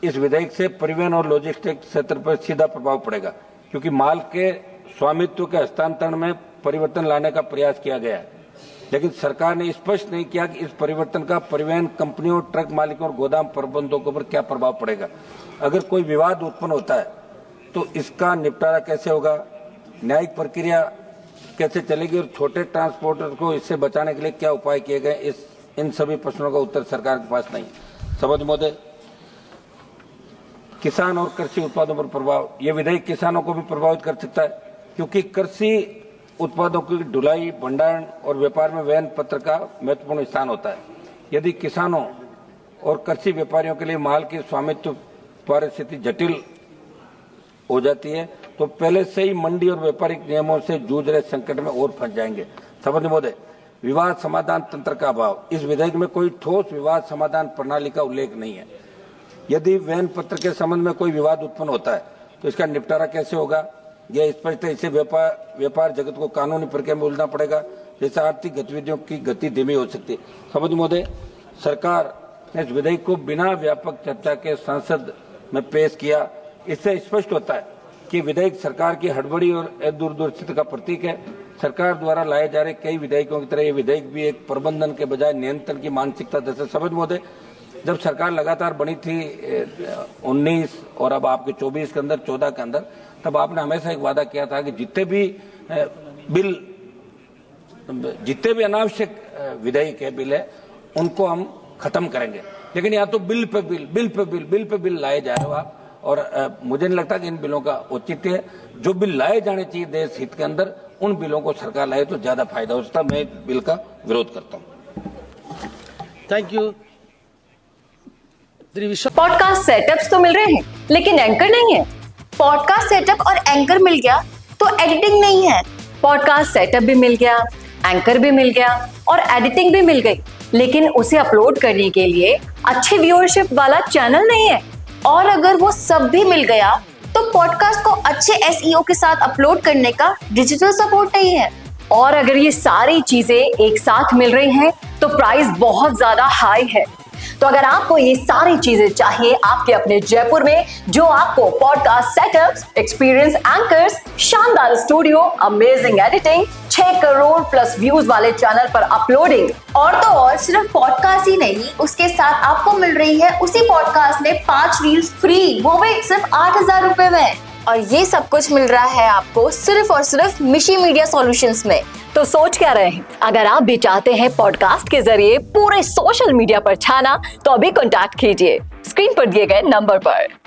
इस विधेयक से परिवहन और लॉजिस्टिक्स क्षेत्र पर सीधा प्रभाव पड़ेगा, क्योंकि माल के स्वामित्व के हस्तांतरण में परिवर्तन लाने का प्रयास किया गया है, लेकिन सरकार ने स्पष्ट नहीं किया कि इस परिवर्तन का परिवहन कंपनियों, ट्रक मालिकों और गोदाम प्रबंधकों पर क्या प्रभाव पड़ेगा। अगर कोई विवाद उत्पन्न होता है तो इसका निपटारा कैसे होगा, न्यायिक प्रक्रिया कैसे चलेगी और छोटे ट्रांसपोर्टर को इससे बचाने के लिए क्या उपाय किए गए, इन सभी प्रश्नों का उत्तर सरकार के पास नहीं। सभापति महोदय, किसान और कृषि उत्पादों पर प्रभाव, यह विधेयक किसानों को भी प्रभावित कर सकता है, क्योंकि कृषि उत्पादों की ढुलाई, भंडारण और व्यापार में वहन पत्र का महत्वपूर्ण स्थान होता है। यदि किसानों और कृषि व्यापारियों के लिए माल की स्वामित्व परिस्थिति जटिल हो जाती है तो पहले से ही मंडी और व्यापारिक नियमों से जूझ रहे संकट में और फंस जाएंगे। सभापति महोदय, विवाद समाधान तंत्र का अभाव, इस विधेयक में कोई ठोस विवाद समाधान प्रणाली का उल्लेख नहीं है। यदि वहन पत्र के संबंध में कोई विवाद उत्पन्न होता है तो इसका निपटारा कैसे होगा, यह स्पष्ट है। इससे व्यापार जगत को कानूनी प्रक्रिया में उलझना पड़ेगा, जैसे आर्थिक गतिविधियों की गति धीमी हो सकती है। सभापति महोदय, सरकार ने इस विधेयक को बिना व्यापक चर्चा के संसद में पेश किया। इससे स्पष्ट होता है कि विधेयक सरकार की हड़बड़ी और दूरदर्शिता का प्रतीक है। सरकार द्वारा लाए जा रहे कई विधेयकों की तरह ये विधेयक भी एक प्रबंधन के बजाय नियंत्रण की मानसिकता दर्शाता है। सभापति महोदय, जब सरकार लगातार बनी थी 19 और अब आपके 24 के अंदर, 14 के अंदर, तब आपने हमेशा एक वादा किया था कि जितने भी अनावश्यक विधेयक है, बिल है, उनको हम खत्म करेंगे। लेकिन या तो बिल पे बिल लाए जा रहे हो आप, और मुझे नहीं लगता कि इन बिलों का औचित्य है। जो बिल लाए जाने चाहिए देश हित के अंदर, उन बिलों को सरकार लाए तो ज्यादा फायदा हो सकता है। मैं बिल का विरोध करता हूँ। Thank you. पॉडकास्ट सेटअप्स तो मिल रहे हैं, लेकिन एंकर नहीं है। पॉडकास्ट सेटअप और एंकर मिल गया तो एडिटिंग नहीं है। पॉडकास्ट सेटअप भी मिल गया, एंकर भी मिल गया और एडिटिंग भी मिल गई, लेकिन उसे अपलोड करने के लिए अच्छे व्यूअरशिप वाला चैनल नहीं है। और अगर वो सब भी मिल गया तो पॉडकास्ट को अच्छे एसईओ के साथ अपलोड करने का डिजिटल सपोर्ट नहीं है। और अगर ये सारी चीजें एक साथ मिल रही हैं तो प्राइस बहुत ज्यादा हाई है। तो अगर आपको ये सारी चीजें चाहिए आपके अपने जयपुर में, जो आपको पॉडकास्ट सेटअप्स, एक्सपीरियंस एंकर्स, शानदार studio, amazing editing, 6 crore plus views वाले चैनल पर अपलोडिंग, और तो और सिर्फ पॉडकास्ट ही नहीं, उसके साथ आपको मिल रही है उसी पॉडकास्ट में 5 रील्स फ्री, वो भी सिर्फ 8,000 रुपए में। और ये सब कुछ मिल रहा है आपको सिर्फ और सिर्फ मिशी मीडिया सॉल्यूशंस में। तो सोच क्या रहे हैं? अगर आप भी चाहते हैं पॉडकास्ट के जरिए पूरे सोशल मीडिया पर छाना, तो अभी कॉन्टैक्ट कीजिए स्क्रीन पर दिए गए नंबर पर।